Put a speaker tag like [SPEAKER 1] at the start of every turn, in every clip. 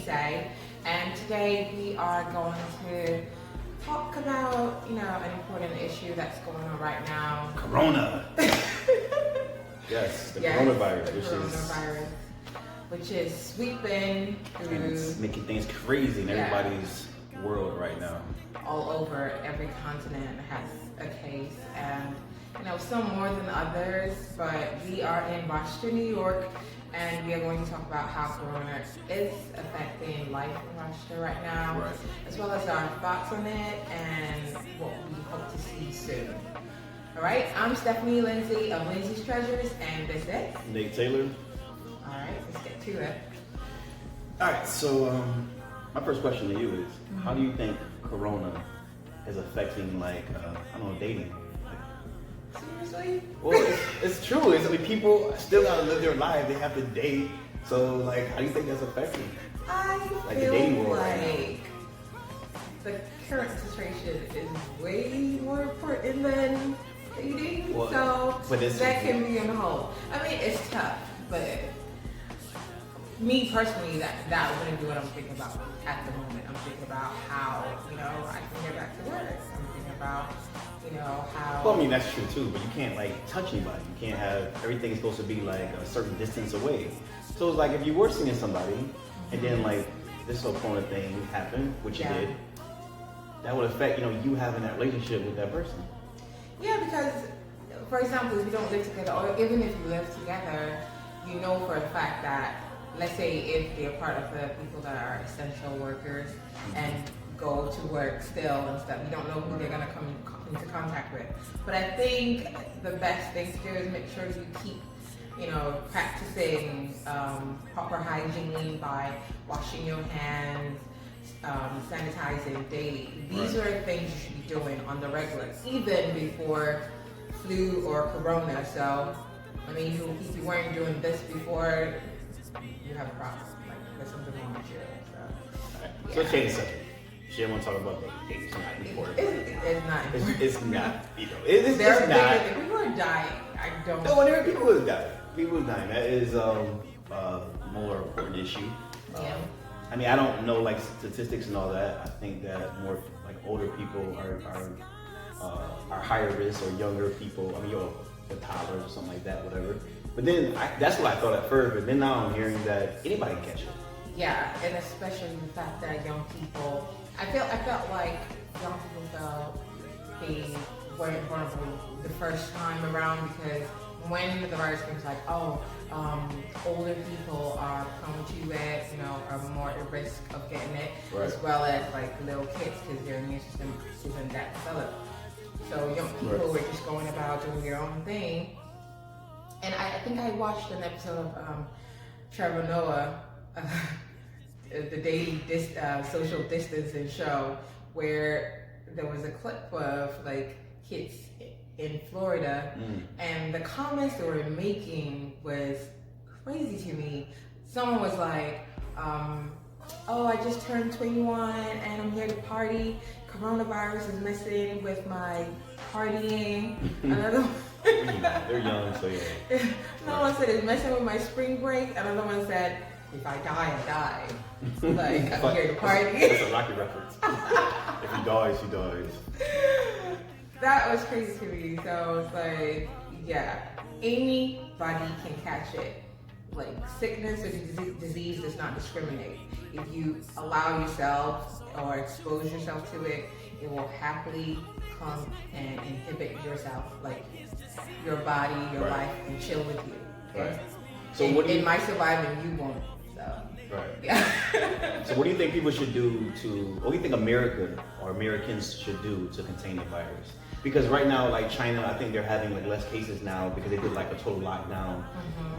[SPEAKER 1] say. And today we are going to talk about, an important issue that's going on right now.
[SPEAKER 2] Corona. Yes, coronavirus,
[SPEAKER 1] which is sweeping through.
[SPEAKER 2] And it's making things crazy in everybody's world right now.
[SPEAKER 1] All over, every continent has a case, and some more than others, but we are in Washington, New York, and we are going to talk about how Corona is affecting life in Washington right now, as well as our thoughts on it and what we hope to see soon. All right, I'm Stephanie Lindsay of Lindsay's Treasures, and this is
[SPEAKER 2] Nate Taylor.
[SPEAKER 1] All right, let's get to it.
[SPEAKER 2] All right, so my first question to you is, how do you think Corona is affecting, dating?
[SPEAKER 1] Seriously?
[SPEAKER 2] Well, it's true. People still gotta live their life. They have to date. So, how do you think that's affecting?
[SPEAKER 1] I
[SPEAKER 2] the
[SPEAKER 1] feel
[SPEAKER 2] dating world
[SPEAKER 1] like the current situation is way more important than dating. But that can be on hold. I mean, it's tough, but me personally, that wouldn't be what I'm thinking about at the moment. I'm thinking about how, I can get back to work. I'm thinking about, how...
[SPEAKER 2] Well, I mean, that's true too, but you can't, touch anybody. You can't have... Everything's supposed to be, a certain distance away. So it's if you were seeing somebody, and then, this whole corona thing happened, which you did, that would affect, you having that relationship with that person.
[SPEAKER 1] Yeah, because, for example, if you don't live together, or even if you live together, you know for a fact that, let's say if they're part of the people that are essential workers and go to work still and stuff, you don't know who they're going to come into contact with. But I think the best thing to do is make sure you keep, practicing proper hygiene by washing your hands, sanitizing daily. These are things you should be doing on the regular, even before flu or corona. So, I mean, if you weren't doing this before, you have a problem. There's something wrong with you. So,
[SPEAKER 2] So let's change the subject. She didn't want to talk about dating. It's not important.
[SPEAKER 1] It's not important.
[SPEAKER 2] It's not. It's not.
[SPEAKER 1] People are dying. I don't.
[SPEAKER 2] No, whenever people was dying. People was dying. That is a more important issue.
[SPEAKER 1] Yeah.
[SPEAKER 2] I mean, I don't know statistics and all that. I think that more older people are higher risk, or younger people. I mean, the toddlers or something like that, whatever. But then that's what I thought at first. But then now I'm hearing that anybody can catch it.
[SPEAKER 1] Yeah, and especially the fact that young people. I felt like young people felt they weren't vulnerable the first time around, because when the virus came, it's older people are prone to it, are more at risk of getting it, as well as little kids, because their immune system isn't that developed. So young people were just going about doing their own thing. And I think I watched an episode of Trevor Noah, the daily social distancing show, where there was a clip of kids in Florida, and the comments they were making was crazy to me. Someone was like, oh, I just turned 21 and I'm here to party. Coronavirus is messing with my partying.
[SPEAKER 2] They're young, so yeah.
[SPEAKER 1] Another one said it's messing with my spring break. Another one said, if I die, I die. I'm here to party.
[SPEAKER 2] That's a Rocky reference. If he dies, he dies.
[SPEAKER 1] That was crazy to me. So it's anybody can catch it. Sickness or disease does not discriminate. If you allow yourself or expose yourself to it, it will happily come and inhibit yourself, your body, your life, and chill with you. Okay?
[SPEAKER 2] Right. So it
[SPEAKER 1] might survive and you won't. So.
[SPEAKER 2] Right.
[SPEAKER 1] Yeah.
[SPEAKER 2] So what do you think people should do what do you think America or Americans should do to contain the virus? Because right now, China, I think they're having less cases now because they did a total lockdown.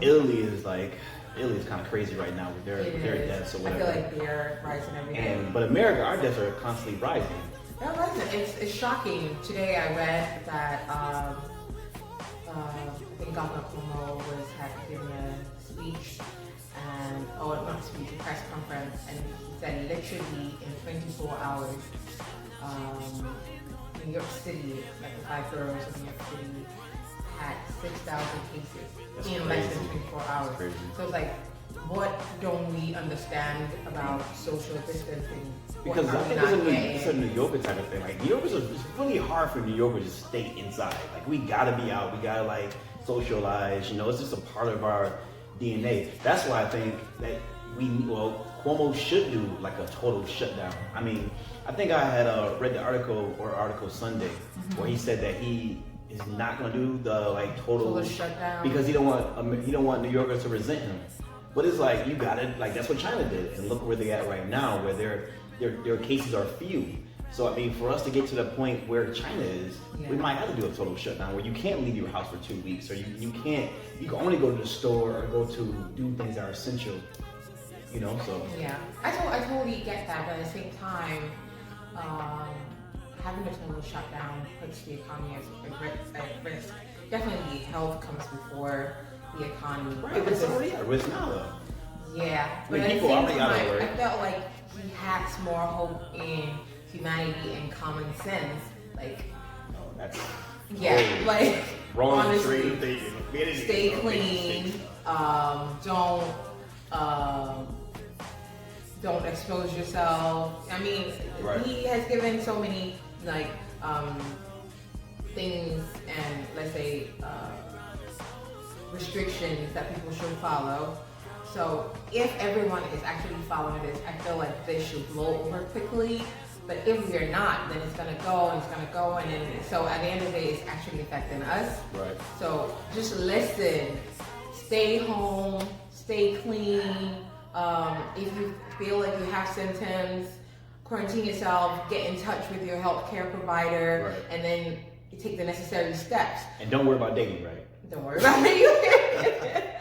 [SPEAKER 2] Italy is kind of crazy right now with their deaths or whatever.
[SPEAKER 1] I feel like they're rising every day.
[SPEAKER 2] But America, our deaths are constantly rising.
[SPEAKER 1] They're rising. It's shocking. Today I read that I think Governor Cuomo had given a speech, a press conference, and he said literally in 24 hours, New York City, the 5 boroughs of New York City, had 6,000 cases in less than 24 hours. So it's what don't we understand about social distancing?
[SPEAKER 2] Because
[SPEAKER 1] What
[SPEAKER 2] I
[SPEAKER 1] are we
[SPEAKER 2] think
[SPEAKER 1] not
[SPEAKER 2] it's a
[SPEAKER 1] getting?
[SPEAKER 2] New Yorker type of thing. Like New Yorkers, it's really hard for New Yorkers to stay inside. Like we gotta be out. We gotta like socialize. You know, it's just a part of our DNA. That's why I think that Cuomo should do like a total shutdown. I mean, I think I had read the article Sunday where he said that he is not going to do the like total
[SPEAKER 1] shutdown
[SPEAKER 2] because he don't want New Yorkers to resent him. But it's like you got it. Like that's what China did, and look where they're at right now, where their cases are few. So I mean, for us to get to the point where China is, we might have to do a total shutdown where you can't leave your house for 2 weeks, or you can only go to the store or go to do things that are essential. You know, so
[SPEAKER 1] yeah, I totally get that, but at the same time, having a total shutdown puts the economy at risk. Definitely, health comes before the economy.
[SPEAKER 2] Right, but it's already at risk now, though.
[SPEAKER 1] Yeah,
[SPEAKER 2] I mean,
[SPEAKER 1] but at the
[SPEAKER 2] people
[SPEAKER 1] same
[SPEAKER 2] already out of
[SPEAKER 1] time,
[SPEAKER 2] work.
[SPEAKER 1] I felt like he has more hope in humanity and common sense. Like,
[SPEAKER 2] That's
[SPEAKER 1] like
[SPEAKER 2] wrong
[SPEAKER 1] honestly,
[SPEAKER 2] thinking.
[SPEAKER 1] stay clean. Don't expose yourself. I mean, he has given so many like things and let's say restrictions that people should follow. So if everyone is actually following this, I feel like this should blow over quickly. But if we are not, then it's gonna go and it's gonna go, and then so at the end of the day, it's actually affecting us.
[SPEAKER 2] Right.
[SPEAKER 1] So just listen, stay home, stay clean. If you feel like you have symptoms, quarantine yourself, get in touch with your healthcare provider, and then you take the necessary steps.
[SPEAKER 2] And don't worry about dating, right?
[SPEAKER 1] Don't worry about it.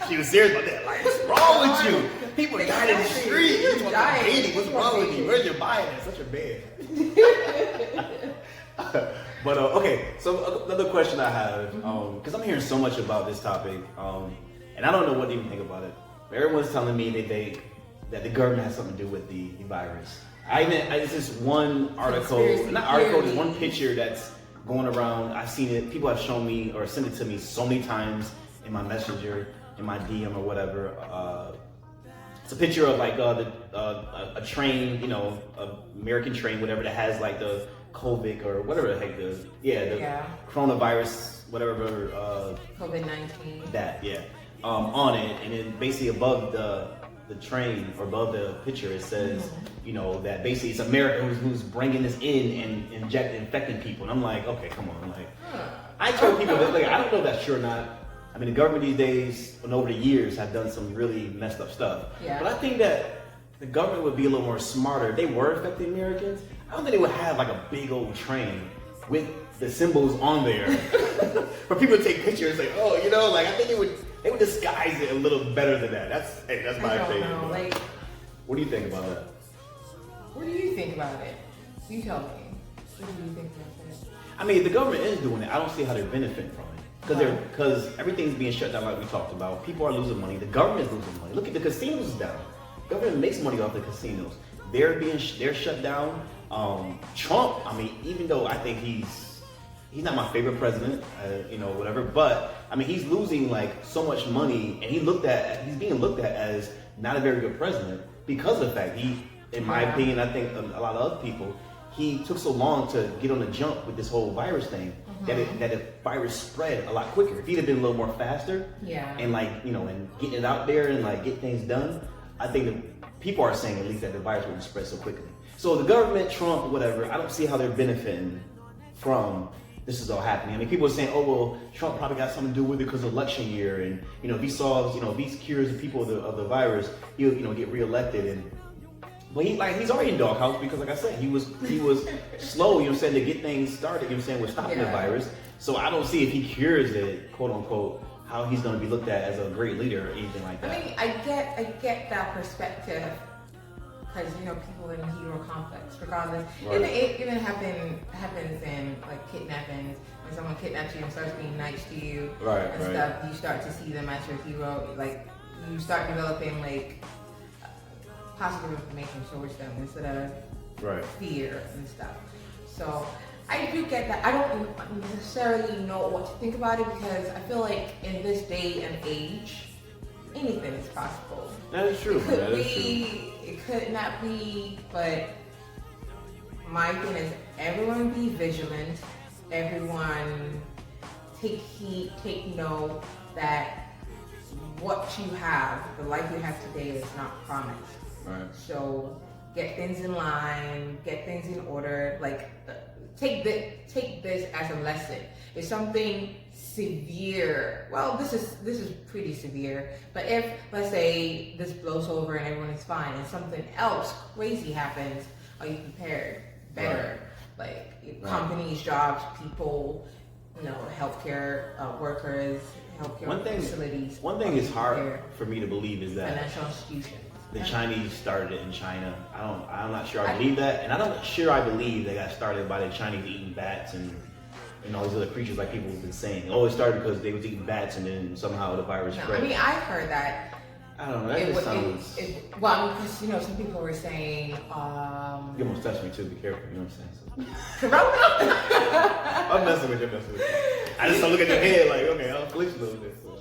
[SPEAKER 2] She was serious about that. Like, what's wrong with you? People dying in the street. You talking about dating? What's wrong with you? Where's your buying at? Such a bed. But okay, so another question I have, because I'm hearing so much about this topic, and I don't know what to even think about it. Everyone's telling me that the government has something to do with the virus. It's this one article, there's one picture that's going around. I've seen it. People have shown me or sent it to me so many times in my messenger, in my DM or whatever. It's a picture of like a train, you know, an American train, whatever, that has like the COVID or whatever the heck the coronavirus, whatever.
[SPEAKER 1] COVID-19.
[SPEAKER 2] On it, and then basically above the train or above the picture it says, you know, that basically it's America who's bringing this in and infecting people. And I'm like, okay, come on. Like, I told people that, like, I don't know if that's true or not. I mean, the government these days and over the years have done some really messed up stuff. Yeah. But I think that the government would be a little more smarter if they were affecting Americans. I don't think they would have like a big old train with the symbols on there for people to take pictures. Like, oh, you know, like I think they would disguise it a little better than that. That's my opinion.
[SPEAKER 1] Like,
[SPEAKER 2] what do you think about that?
[SPEAKER 1] What do you think about it? You tell me. What do you think about it?
[SPEAKER 2] I mean, the government is doing it. I don't see how they're benefiting from it. Because everything's being shut down like we talked about. People are losing money. The government is losing money. Look at the casinos down. The government makes money off the casinos. They're shut down. Trump, I mean, even though I think he's not my favorite president, you know, whatever, but I mean, he's losing like so much money, and he's being looked at as not a very good president because of the fact in my opinion, I think a lot of other people, he took so long to get on the jump with this whole virus thing that the virus spread a lot quicker. If he'd have been a little more faster, and like, you know, and getting it out there and like get things done, I think that people are saying at least that the virus wouldn't spread so quickly. So the government, Trump, whatever, I don't see how they're benefiting from this is all happening. I mean, people are saying, oh, well, Trump probably got something to do with it because of election year. And, you know, if he solves, you know, if he cures the people of the virus, he'll, you know, get reelected. But he's already in doghouse because, like I said, he was slow, you know what I'm saying, to get things started, you know what I'm saying, with stopping the virus. So I don't see if he cures it, quote unquote, how he's going to be looked at as a great leader or anything like that.
[SPEAKER 1] I mean, I get that perspective. Because, you know, people in hero complex, regardless. It even happens in like kidnappings. When someone kidnaps you and starts being nice to you and stuff, you start to see them as your hero. Like, you start developing like positive information towards them instead of fear and stuff. So I do get that. I don't necessarily know what to think about it because I feel like in this day and age, anything is possible.
[SPEAKER 2] That is true.
[SPEAKER 1] It could
[SPEAKER 2] That is
[SPEAKER 1] be, it could not be, but my thing is everyone be vigilant. Everyone take heed, take note that what you have, the life you have today is not promised.
[SPEAKER 2] Right.
[SPEAKER 1] So get things in line, get things in order. Like take this as a lesson. If something severe, well, this is pretty severe. But if, let's say, this blows over and everyone is fine, and something else crazy happens, are you prepared better? Right. Like companies, jobs, people, healthcare workers, healthcare facilities.
[SPEAKER 2] One thing is hard for me to believe is that
[SPEAKER 1] financial institutions.
[SPEAKER 2] The Chinese started it in China. I'm not sure I believe that, and I'm not sure I believe they got started by the Chinese eating bats and all these other creatures like people have been saying. Oh, it started because they was eating bats and then somehow the virus spread.
[SPEAKER 1] I mean, I've heard that.
[SPEAKER 2] I don't know. That just sounds.
[SPEAKER 1] Well, because some people were saying.
[SPEAKER 2] You almost touched me too. Be careful. You know what I'm saying?
[SPEAKER 1] Corona.
[SPEAKER 2] I'm messing with you. I just look at your head like, okay, I'll flinch a little bit. So.